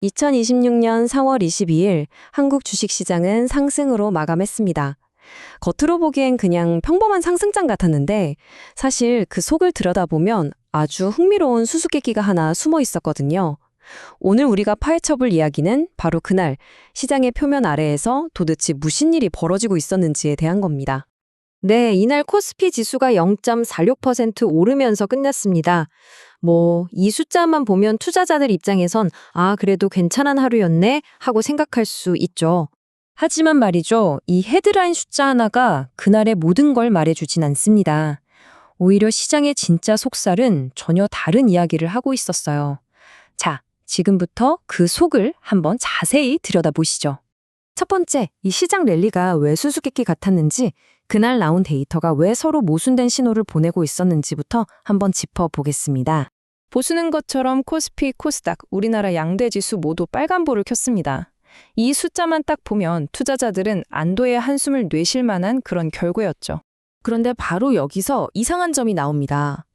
2026년 4월 22일 한국 주식시장은 상승으로 마감했습니다. 겉으로 보기엔 그냥 평범한 상승장 같았는데 사실 그 속을 들여다보면 아주 흥미로운 수수께끼가 하나 숨어 있었거든요. 오늘 우리가 파헤쳐볼 이야기는 바로 그날 시장의 표면 아래에서 도대체 무슨 일이 벌어지고 있었는지에 대한 겁니다. 네, 이날 코스피 지수가 0.46% 오르면서 끝났습니다. 이 숫자만 보면 투자자들 입장에선 그래도 괜찮은 하루였네 하고 생각할 수 있죠. 하지만 말이죠, 이 헤드라인 숫자 하나가 그날의 모든 걸 말해주진 않습니다. 오히려 시장의 진짜 속살은 전혀 다른 이야기를 하고 있었어요. 자, 지금부터 그 속을 한번 자세히 들여다보시죠. 첫 번째, 이 시장 랠리가 왜 수수께끼 같았는지, 그날 나온 데이터가 왜 서로 모순된 신호를 보내고 있었는지부터 한번 짚어보겠습니다. 보시는 것처럼 코스피, 코스닥, 우리나라 양대 지수 모두 빨간불을 켰습니다. 이 숫자만 딱 보면 투자자들은 안도의 한숨을 내쉴 만한 그런 결과였죠. 그런데 바로 여기서 이상한 점이 나옵니다.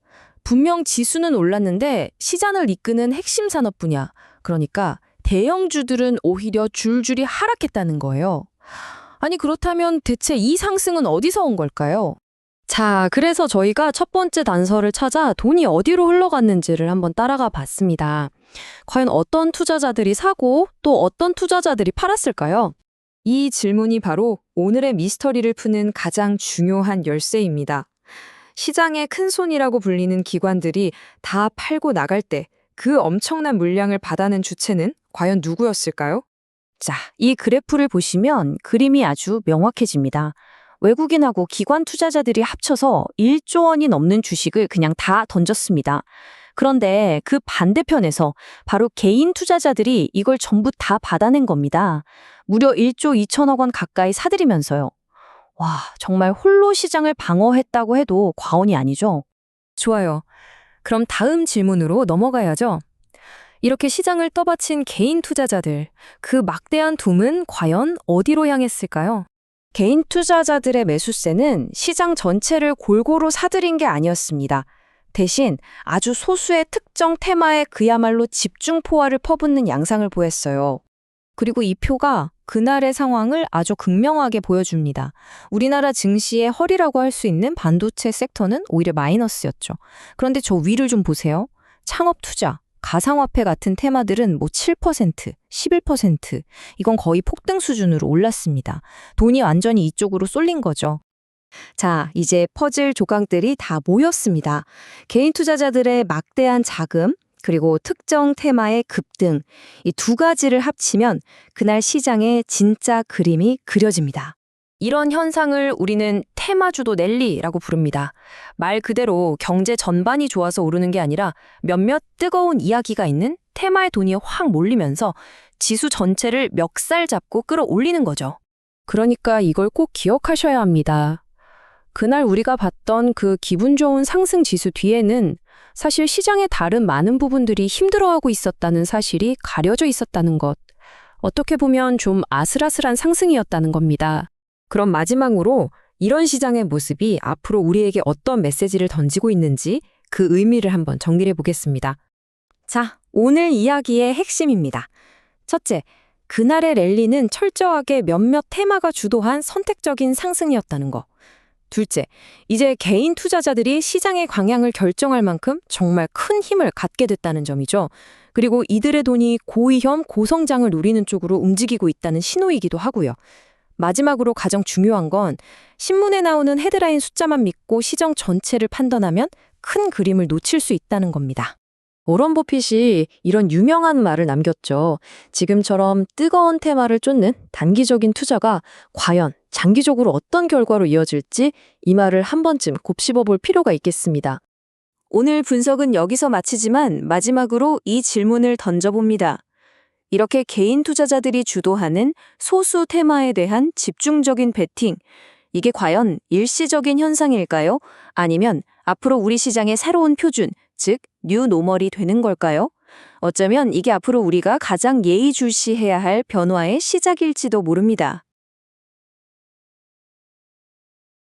분명 지수는 올랐는데 시장을 이끄는 핵심 산업 분야, 그러니까 대형주들은 오히려 줄줄이 하락했다는 거예요. 아니 그렇다면 대체 이 상승은 어디서 온 걸까요? 자, 그래서 저희가 첫 번째 단서를 찾아 돈이 어디로 흘러갔는지를 한번 따라가 봤습니다. 과연 어떤 투자자들이 사고 또 어떤 투자자들이 팔았을까요? 이 질문이 바로 오늘의 미스터리를 푸는 가장 중요한 열쇠입니다. 시장의 큰손이라고 불리는 기관들이 다 팔고 나갈 때 그 엄청난 물량을 받아낸 주체는 과연 누구였을까요? 자, 이 그래프를 보시면 그림이 아주 명확해집니다. 외국인하고 기관 투자자들이 합쳐서 1조 원이 넘는 주식을 그냥 다 던졌습니다. 그런데 그 반대편에서 바로 개인 투자자들이 이걸 전부 다 받아낸 겁니다. 무려 1조 2천억 원 가까이 사들이면서요. 와, 정말 홀로 시장을 방어했다고 해도 과언이 아니죠. 좋아요. 그럼 다음 질문으로 넘어가야죠. 이렇게 시장을 떠받친 개인 투자자들, 그 막대한 돈은 과연 어디로 향했을까요? 개인 투자자들의 매수세는 시장 전체를 골고루 사들인 게 아니었습니다. 대신 아주 소수의 특정 테마에 그야말로 집중 포화를 퍼붓는 양상을 보였어요. 그리고 이 표가 그날의 상황을 아주 극명하게 보여줍니다. 우리나라 증시의 허리라고 할 수 있는 반도체 섹터는 오히려 마이너스였죠. 그런데 저 위를 좀 보세요. 창업 투자, 가상화폐 같은 테마들은 7%, 11%, 이건 거의 폭등 수준으로 올랐습니다. 돈이 완전히 이쪽으로 쏠린 거죠. 자, 이제 퍼즐 조각들이 다 모였습니다. 개인 투자자들의 막대한 자금, 그리고 특정 테마의 급등, 이 두 가지를 합치면 그날 시장의 진짜 그림이 그려집니다. 이런 현상을 우리는 테마주도 랠리라고 부릅니다. 말 그대로 경제 전반이 좋아서 오르는 게 아니라 몇몇 뜨거운 이야기가 있는 테마의 돈이 확 몰리면서 지수 전체를 멱살 잡고 끌어올리는 거죠. 그러니까 이걸 꼭 기억하셔야 합니다. 그날 우리가 봤던 그 기분 좋은 상승 지수 뒤에는 사실 시장의 다른 많은 부분들이 힘들어하고 있었다는 사실이 가려져 있었다는 것. 어떻게 보면 좀 아슬아슬한 상승이었다는 겁니다. 그럼 마지막으로 이런 시장의 모습이 앞으로 우리에게 어떤 메시지를 던지고 있는지 그 의미를 한번 정리해 보겠습니다. 자, 오늘 이야기의 핵심입니다. 첫째, 그날의 랠리는 철저하게 몇몇 테마가 주도한 선택적인 상승이었다는 거. 둘째, 이제 개인 투자자들이 시장의 방향을 결정할 만큼 정말 큰 힘을 갖게 됐다는 점이죠. 그리고 이들의 돈이 고위험, 고성장을 노리는 쪽으로 움직이고 있다는 신호이기도 하고요. 마지막으로 가장 중요한 건 신문에 나오는 헤드라인 숫자만 믿고 시장 전체를 판단하면 큰 그림을 놓칠 수 있다는 겁니다. 워런 버핏이 이런 유명한 말을 남겼죠. 지금처럼 뜨거운 테마를 쫓는 단기적인 투자가 과연 장기적으로 어떤 결과로 이어질지 이 말을 한 번쯤 곱씹어 볼 필요가 있겠습니다. 오늘 분석은 여기서 마치지만 마지막으로 이 질문을 던져봅니다. 이렇게 개인 투자자들이 주도하는 소수 테마에 대한 집중적인 베팅, 이게 과연 일시적인 현상일까요? 아니면 앞으로 우리 시장의 새로운 표준, 즉 뉴 노멀이 되는 걸까요? 어쩌면 이게 앞으로 우리가 가장 예의주시해야 할 변화의 시작일지도 모릅니다.